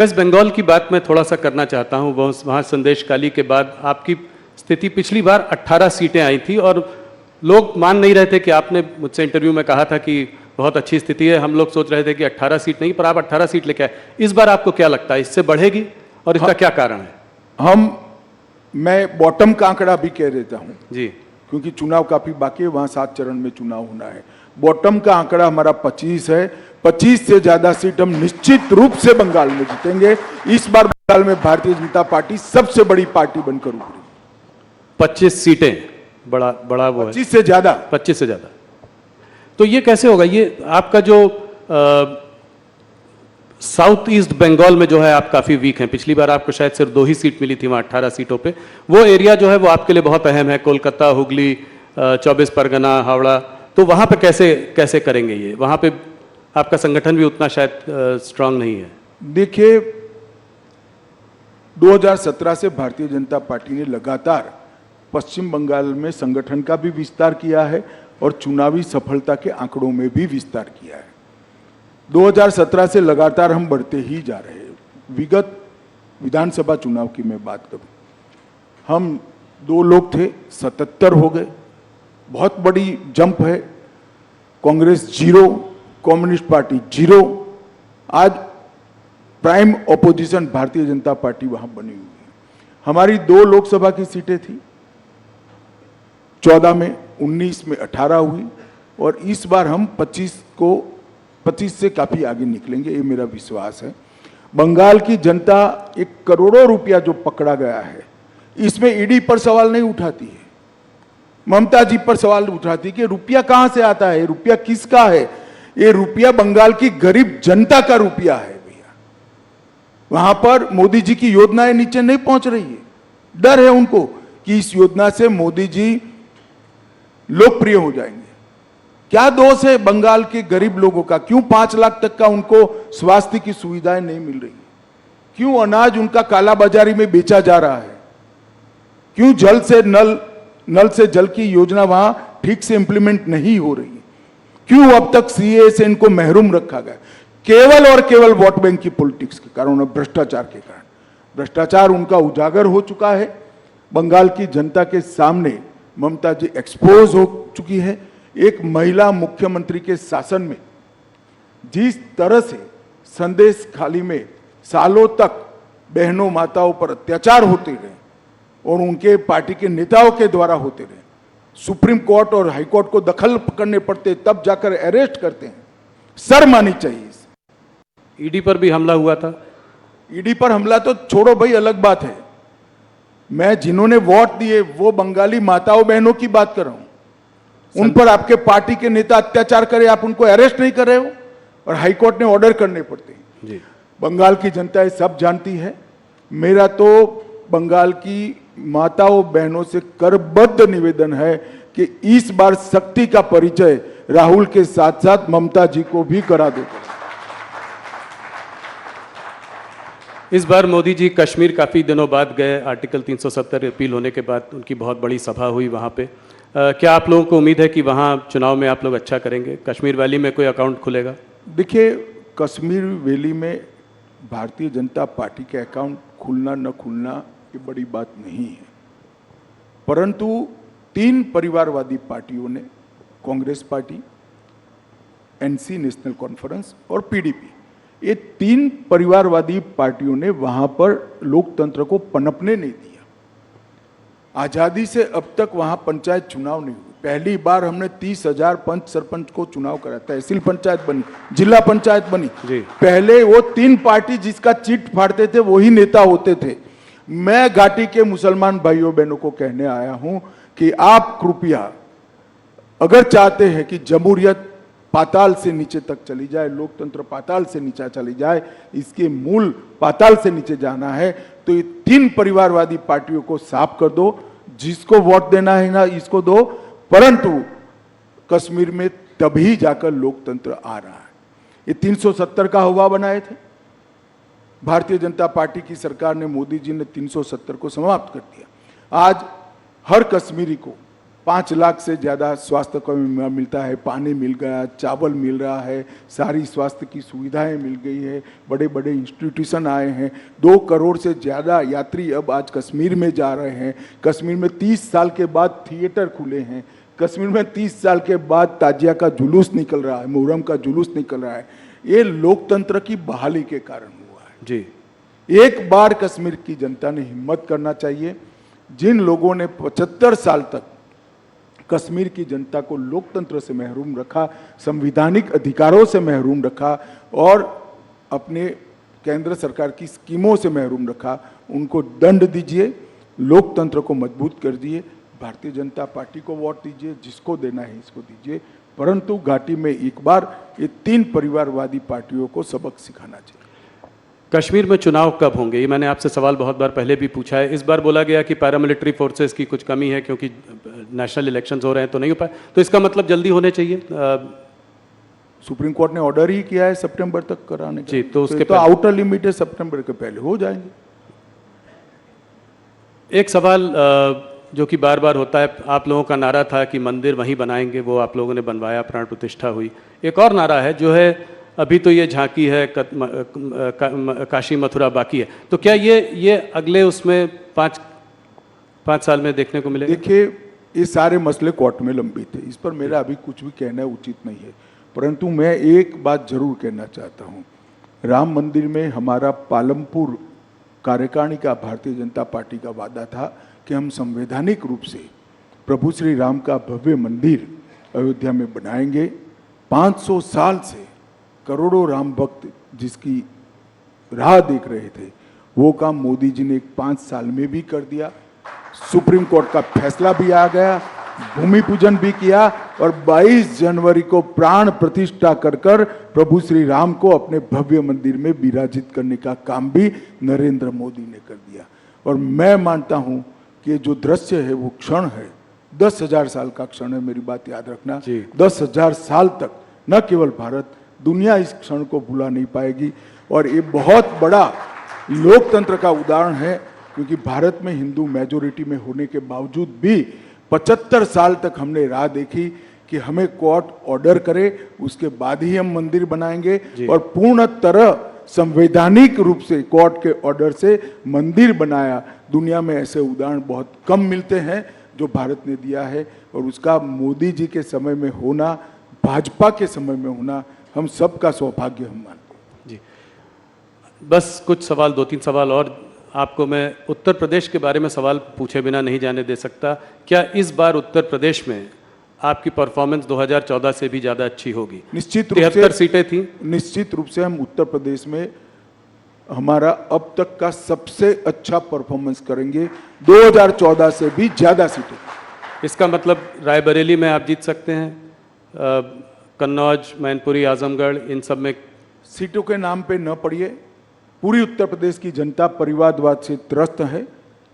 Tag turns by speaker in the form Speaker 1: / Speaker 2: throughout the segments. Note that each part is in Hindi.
Speaker 1: वेस्ट बंगाल की बात मैं थोड़ा सा करना चाहता हूँ। वहाँ संदेशखाली के बाद आपकी स्थिति पिछली बार 18 सीटें आई थी और लोग मान नहीं रहे थे कि आपने मुझसे इंटरव्यू में कहा था कि बहुत अच्छी स्थिति है। हम लोग सोच रहे थे कि 18 सीट नहीं, पर आप 18 सीट लेके आए। इस बार आपको क्या लगता है, इससे बढ़ेगी और इसका क्या कारण है?
Speaker 2: मैं बॉटम का आंकड़ा भी कह देता हूँ
Speaker 1: जी,
Speaker 2: क्योंकि चुनाव काफी बाकी है, वहां 7 चरण में चुनाव होना है। बॉटम का आंकड़ा हमारा 25 है। 25 से ज्यादा सीट हम निश्चित रूप से बंगाल में जीतेंगे। इस बार बंगाल में भारतीय जनता पार्टी सबसे बड़ी पार्टी बनकर उभरी।
Speaker 1: 25 सीटें, बड़ा वो है।
Speaker 2: 25 से ज्यादा।
Speaker 1: 25 से ज्यादा। तो ये कैसे होगा? ये आपका जो साउथ ईस्ट बंगाल में जो है आप काफी वीक हैं। पिछली बार आपको शायद सिर्फ 2 ही सीट मिली थी वहां 18 सीटों पे। वो एरिया जो है वो आपके लिए बहुत अहम है, कोलकाता, हुगली, 24 परगना, हावड़ा। तो वहां पे कैसे करेंगे ये? वहां पे आपका संगठन भी उतना शायद स्ट्रांग नहीं है।
Speaker 2: देखिए, 2017 से भारतीय जनता पार्टी ने लगातार पश्चिम बंगाल में संगठन का भी विस्तार किया है और चुनावी सफलता के आंकड़ों में भी विस्तार किया है। 2017 से लगातार हम बढ़ते ही जा रहे हैं। विगत विधानसभा चुनाव की मैं बात करूं, हम 2 लोग थे, 77 हो गए। बहुत बड़ी जंप है। Congress 0, communist party 0। आज prime opposition Bharatiya Janata party वहां बनी हुई है। हमारी 2 लोकसभा की सीटें थी, 14 में, 19 में 18 हुई और इस बार हम 25 से काफी आगे निकलेंगे, ये मेरा विश्वास है। बंगाल की जनता 1 करोड़ों रुपया जो पकड़ा गया है, इसमें ईडी पर सवाल नहीं उठाती है, ममता जी पर सवाल उठाती कि रुपया कहां से आता है, रुपया किसका है। ये रुपया बंगाल की गरीब जनता का रुपया है भैया। वहां पर मोदी जी की योजनाएं नीचे नहीं पहुंच रही है। डर है उनको कि इस योजना से मोदी जी लोकप्रिय हो जाएंगे। क्या दोष है बंगाल के गरीब लोगों का? क्यों 5 लाख तक का उनको स्वास्थ्य की सुविधाएं नहीं मिल रही? क्यों अनाज उनका कालाबाजारी में बेचा जा रहा है? क्यों नल से जल की योजना वहां ठीक से इंप्लीमेंट नहीं हो रही? क्यों अब तक सीए से इनको महरूम रखा गया? केवल और केवल वोट बैंक की पॉलिटिक्स के कारण और भ्रष्टाचार के कारण। भ्रष्टाचार उनका उजागर हो चुका है। बंगाल की जनता के सामने ममता जी एक्सपोज हो चुकी है। एक महिला मुख्यमंत्री के शासन में जिस तरह से संदेशखाली में सालों तक बहनों माताओं पर अत्याचार होते रहे और उनके पार्टी के नेताओं के द्वारा होते रहे, सुप्रीम कोर्ट और हाई कोर्ट को दखल करने पड़ते, तब जाकर अरेस्ट करते हैं। शर्म आनी चाहिए।
Speaker 1: ईडी पर भी हमला हुआ था।
Speaker 2: ईडी पर हमला तो छोड़ो भाई, अलग बात है। मैं जिन्होंने वोट दिए वो बंगाली माताओं बहनों की बात कर रहा हूं। उन पर आपके पार्टी के नेता अत्याचार करे, आप उनको अरेस्ट नहीं कर रहे हो और हाईकोर्ट ने ऑर्डर करने पड़ते हैं जी। बंगाल की जनता ये सब जानती है। मेरा तो बंगाल की माताओं बहनों से करबद्ध निवेदन है कि इस बार शक्ति का परिचय राहुल के साथ साथ ममता जी को भी करा दो।
Speaker 1: इस बार मोदी जी कश्मीर काफी दिनों बाद गए। आर्टिकल 370 अपील होने के बाद उनकी बहुत बड़ी सभा हुई वहां पे। क्या आप लोगों को उम्मीद है कि वहां चुनाव में आप लोग अच्छा करेंगे? कश्मीर वैली में कोई अकाउंट खुलेगा?
Speaker 2: देखिए, कश्मीर वैली में भारतीय जनता पार्टी के अकाउंट खुलना न खुलना ये बड़ी बात नहीं है, परंतु 3 परिवारवादी पार्टियों ने, Congress party, NC national conference और पीडीपी, ये 3 परिवारवादी पार्टियों ने वहां पर लोकतंत्र को पनपने नहीं दिया। आजादी से अब तक वहां पंचायत चुनाव नहीं हुए। पहली बार हमने 30,000 पंच सरपंच को चुनाव करा, तहसील पंचायत बनी, जिला पंचायत बनी जी। पहले वो 3 पार्टी जिसका चिट फाड़ते थे वही नेता होते थे। मैं घाटी के मुसलमान भाइयों बहनों को कहने आया हूं कि आप कृपया अगर चाहते हैं कि जमहूरियत पाताल से नीचे तक चली जाए, लोकतंत्र पाताल से नीचे चली जाए, इसके मूल पाताल से नीचे जाना है, तो ये 3 परिवारवादी पार्टियों को साफ कर दो। जिसको वोट देना है ना इसको दो, परंतु कश्मीर में तभी जाकर लोकतंत्र आ रहा है। ये 370 का हवा बनाए थे भारतीय जनता पार्टी की सरकार ने, मोदी जी ने 370 को समाप्त कर दिया। आज हर कश्मीरी को 5 लाख से ज़्यादा स्वास्थ्य को मिलता है, पानी मिल गया, चावल मिल रहा है, सारी स्वास्थ्य की सुविधाएं मिल गई है, बड़े बड़े इंस्टीट्यूशन आए हैं, 2 करोड़ से ज़्यादा यात्री अब आज कश्मीर में जा रहे हैं। कश्मीर में 30 साल के बाद थिएटर खुले हैं, कश्मीर में 30 साल के बाद ताजिया का जुलूस निकल रहा है, मुहर्रम का जुलूस निकल रहा है। ये लोकतंत्र की बहाली के कारण हुआ है
Speaker 1: जी।
Speaker 2: एक बार कश्मीर की जनता ने हिम्मत करना चाहिए। जिन लोगों ने 75 साल तक कश्मीर की जनता को लोकतंत्र से महरूम रखा, संवैधानिक अधिकारों से महरूम रखा और अपने केंद्र सरकार की स्कीमों से महरूम रखा, उनको दंड दीजिए, लोकतंत्र को मजबूत कर दिए। भारतीय जनता पार्टी को वोट दीजिए, जिसको देना है इसको दीजिए, परंतु घाटी में एक बार ये 3 परिवारवादी पार्टियों को सबक सिखाना चाहिए।
Speaker 1: कश्मीर में चुनाव कब होंगे, ये मैंने आपसे सवाल बहुत बार पहले भी पूछा है। इस बार बोला गया कि पैरामिलिट्री फोर्सेस की कुछ कमी है क्योंकि नेशनल इलेक्शंस हो रहे हैं तो नहीं हो पाए, तो इसका मतलब जल्दी होने चाहिए।
Speaker 2: सुप्रीम कोर्ट ने ऑर्डर ही किया है सितंबर तक कराने का।
Speaker 1: जी, तो उसके
Speaker 2: तो आउटर लिमिट है, सितंबर के पहले हो जाएंगे।
Speaker 1: एक सवाल जो कि बार बार होता है, आप लोगों का नारा था कि मंदिर वहीं बनाएंगे, वो आप लोगों ने बनवाया, प्राण प्रतिष्ठा हुई। एक और नारा है जो है अभी तो ये झांकी है, काशी मथुरा बाकी है, तो क्या ये अगले उसमें 5 साल में देखने को मिलेगा?
Speaker 2: देखिए, ये सारे मसले कोर्ट में लंबित है, इस पर मेरा अभी कुछ भी कहना उचित नहीं है, परंतु मैं एक बात जरूर कहना चाहता हूँ। राम मंदिर में हमारा पालमपुर कार्यकारिणी का भारतीय जनता पार्टी का वादा था कि हम संवैधानिक रूप से प्रभु श्री राम का भव्य मंदिर अयोध्या में बनाएंगे। 500 साल से करोड़ों राम भक्त जिसकी राह देख रहे थे, वो काम मोदी जी ने 5 साल में भी कर दिया। सुप्रीम कोर्ट का फैसला भी आ गया, भूमि पूजन भी किया और 22 जनवरी को प्राण प्रतिष्ठा कर प्रभु श्री राम को अपने भव्य मंदिर में विराजित करने का काम भी नरेंद्र मोदी ने कर दिया। और मैं मानता हूं कि जो दृश्य है वो क्षण है, 10,000 साल का क्षण है, मेरी बात याद रखना। 10,000 साल तक न केवल भारत, दुनिया इस क्षण को भुला नहीं पाएगी। और ये बहुत बड़ा लोकतंत्र का उदाहरण है, क्योंकि भारत में हिंदू मेजोरिटी में होने के बावजूद भी 75 साल तक हमने राह देखी कि हमें कोर्ट ऑर्डर करे, उसके बाद ही हम मंदिर बनाएंगे। और पूर्ण तरह संवैधानिक रूप से कोर्ट के ऑर्डर से मंदिर बनाया। दुनिया में ऐसे उदाहरण बहुत कम मिलते हैं जो भारत ने दिया है, और उसका मोदी जी के समय में होना, भाजपा के समय में होना, हम सबका सौभाग्य हम मानते हैं।
Speaker 1: जी, बस कुछ सवाल, 2-3 सवाल और आपको मैं उत्तर प्रदेश के बारे में सवाल पूछे बिना नहीं जाने दे सकता। क्या इस बार उत्तर प्रदेश में आपकी परफॉर्मेंस 2014 से भी ज्यादा अच्छी होगी?
Speaker 2: निश्चित रूप से
Speaker 1: 73 सीटें थी।
Speaker 2: निश्चित रूप से हम उत्तर प्रदेश में हमारा अब तक का सबसे अच्छा परफॉर्मेंस करेंगे, 2014 से भी ज्यादा सीटें।
Speaker 1: इसका मतलब रायबरेली में आप जीत सकते हैं, कन्नौज, मैनपुरी, आजमगढ़, इन सब में?
Speaker 2: सीटों के नाम पे न पड़िए। पूरी उत्तर प्रदेश की जनता परिवारवाद से त्रस्त है।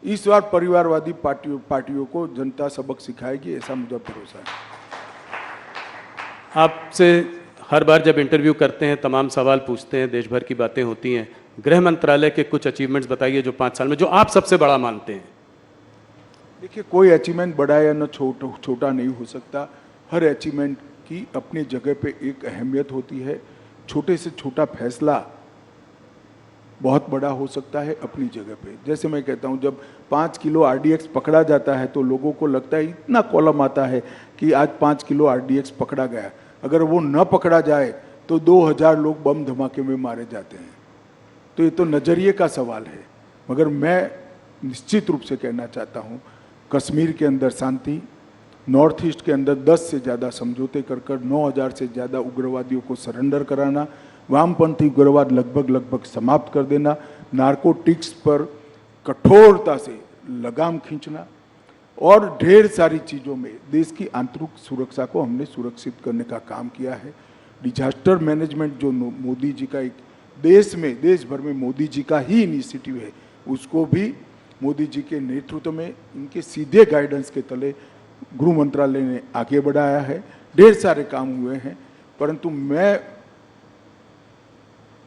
Speaker 2: इस बार परिवारवादी पार्टियों को जनता सबक सिखाएगी, ऐसा मुझे भरोसा है।
Speaker 1: आपसे हर बार जब इंटरव्यू करते हैं तमाम सवाल पूछते हैं, देश भर की बातें होती हैं। गृह मंत्रालय के कुछ अचीवमेंट्स बताइए जो 5 साल में, जो आप सबसे बड़ा मानते हैं।
Speaker 2: देखिए, कोई अचीवमेंट बड़ा या न छोटा नहीं हो सकता। हर अचीवमेंट की अपनी जगह पे एक अहमियत होती है। छोटे से छोटा फैसला बहुत बड़ा हो सकता है अपनी जगह पे। जैसे मैं कहता हूँ, जब 5 किलो आरडीएक्स पकड़ा जाता है तो लोगों को लगता है, इतना कॉलम आता है कि आज 5 किलो आरडीएक्स पकड़ा गया। अगर वो न पकड़ा जाए तो 2000 लोग बम धमाके में मारे जाते हैं। तो ये तो नज़रिए का सवाल है। मगर मैं निश्चित रूप से कहना चाहता हूँ, कश्मीर के अंदर शांति, नॉर्थ ईस्ट के अंदर 10 से ज़्यादा समझौते कर 9000 से ज़्यादा उग्रवादियों को सरेंडर कराना, वामपंथी उग्रवाद लगभग समाप्त कर देना, नारकोटिक्स पर कठोरता से लगाम खींचना और ढेर सारी चीज़ों में देश की आंतरिक सुरक्षा को हमने सुरक्षित करने का काम किया है। डिजास्टर मैनेजमेंट जो मोदी जी का एक देश भर में मोदी जी का ही इनिशिएटिव है, उसको भी मोदी जी के नेतृत्व में, इनके सीधे गाइडेंस के तले गृह मंत्रालय ने आगे बढ़ाया है। ढेर सारे काम हुए हैं, परंतु मैं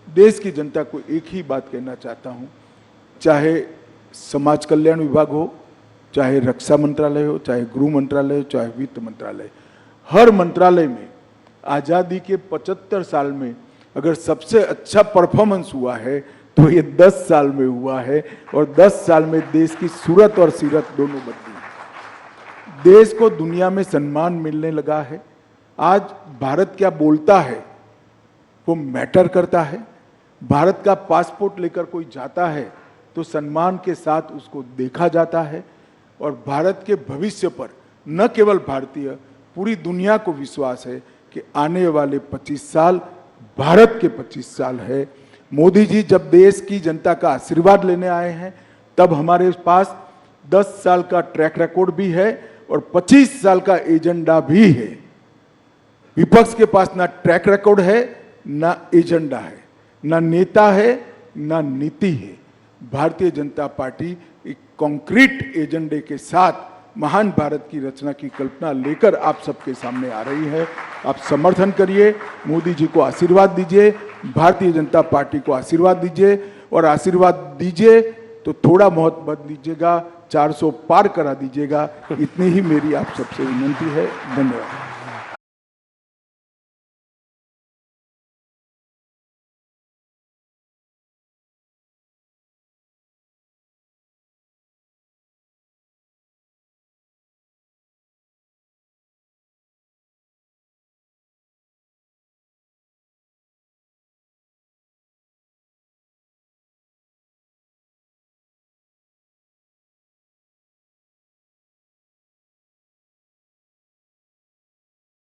Speaker 2: देश की जनता को एक ही बात कहना चाहता हूं, चाहे समाज कल्याण विभाग हो, चाहे रक्षा मंत्रालय हो, चाहे गृह मंत्रालय हो, चाहे वित्त मंत्रालय, हर मंत्रालय में आज़ादी के 75 साल में अगर सबसे अच्छा परफॉर्मेंस हुआ है तो ये 10 साल में हुआ है, और 10 साल में देश की सूरत और सीरत दोनों बदली। देश को दुनिया में सम्मान मिलने लगा है। आज भारत क्या बोलता है वो मैटर करता है। भारत का पासपोर्ट लेकर कोई जाता है तो सम्मान के साथ उसको देखा जाता है, और भारत के भविष्य पर न केवल भारतीय, पूरी दुनिया को विश्वास है कि आने वाले 25 साल भारत के 25 साल है। मोदी जी जब देश की जनता का आशीर्वाद लेने आए हैं तब हमारे पास 10 साल का ट्रैक रिकॉर्ड भी है और 25 साल का एजेंडा भी है। विपक्ष के पास ना ट्रैक रिकॉर्ड है, ना एजेंडा है, ना नेता है, ना नीति है। भारतीय जनता पार्टी एक कॉन्क्रीट एजेंडे के साथ महान भारत की रचना की कल्पना लेकर आप सबके सामने आ रही है। आप समर्थन करिए, मोदी जी को आशीर्वाद दीजिए, भारतीय जनता पार्टी को आशीर्वाद दीजिए, और आशीर्वाद दीजिए तो थोड़ा बहुत मत दीजिएगा, 400 पार करा दीजिएगा। इतनी ही मेरी आप सबसे विनंती है। धन्यवाद।